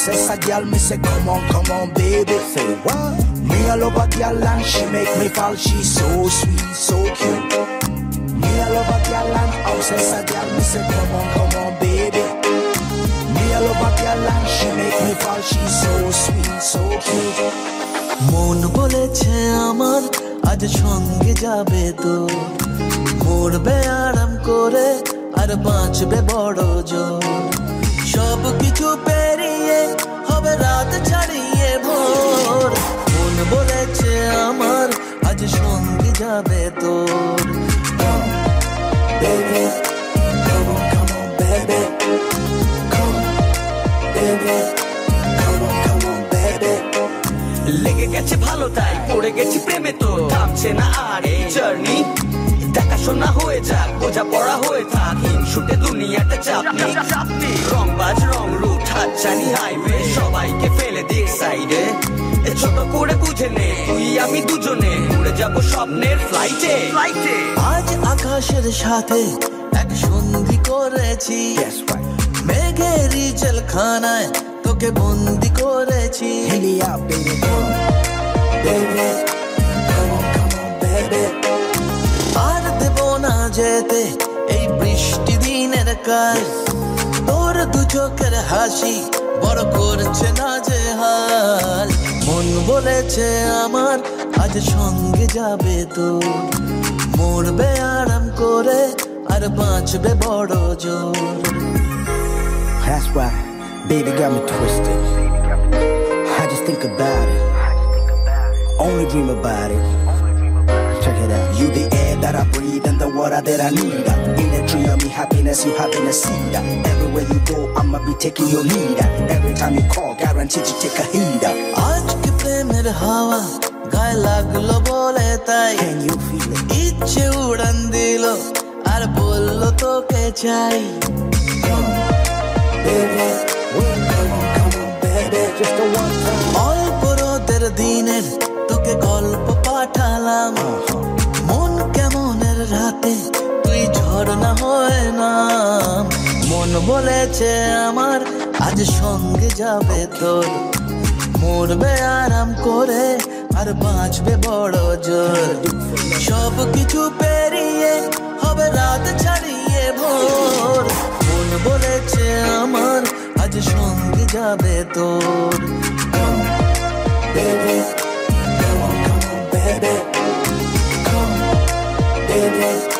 Essa girl me say come on baby. Say what? Me I love a girl and she make me fall. She's so sweet, so cute. Me I love a girl and essa girl me say come on baby. Me I love a girl and she make me fall. She's so sweet, so cute. মন বলেছে আমার আজ সঙ্গে যাবে তো মরবে আরাম করে আর বাঁচবে বড় জোর সব কিছু পেরিয়ে হবে রাত ছাড়িয়ে ভোর মন বলেছে আমার আজ সঙ্গে যাবে তোর Baby, come on baby. Come baby, come on baby. লেগে গেছে ভালো তাই পড়ে গেছি প্রেমে তো থামছে না আর এই জার্নি দেখাশোনা হয়ে যাক বোঝা পড়া হয়ে থাক হিংসুটে দুনিয়াটা চাপনি রংবাজ রং রুট হাতছানি হাইওয়ে সবাইকে ফেলে দিক সাইডে ছোট করে বুঝে নে তুই আমি দুজনে উড়ে যাব স্বপ্নের ফ্লাইটে আজ আকাশের সাথে এক সন্ধি করেছি মেঘেরই জেলখানায় তোকে বন্দি করেছি Helia baby, come baby. Come on baby. আর দেব না যেতে এই বৃষ্টি দিনের কাল তোর দু চোখের হাসি বড় করছে না যে হাল মন বলেছে আমার আজ সঙ্গে যাবে তো মরবে আরাম করে আর বাঁচবে বড় জোর That's why baby got me twisted. I just think about it, only dream about it. Check it out. You the air that I breathe and the water that I need. In the tree of me happiness, you happiness seed. Everywhere you go, I'ma be taking your lead. Every time you call, guaranteed to take a heed. আজকে প্রেমের হাওয়া গায়ে লাগলো বলে তাই Can you feel it? ইচ্ছে উড়ান দিল আর বললো তোকে চাই Come on, baby. Come on, baby. Just the one time. অল্প রোদের দিনের তোকে গল্প পাঠালাম মন কেমনের রাতে তুই ঝর্ণা হয় না মন বলেছে আমার আজ সঙ্গে যাবে তোর মরবে আরাম করে আর বাঁচবে বড় জোর সব কিছু পেরিয়ে হবে রাত ছাড়িয়ে ভোর মন বলেছে আমার আজ সঙ্গে যাবে তোর Baby, come on baby. Come baby.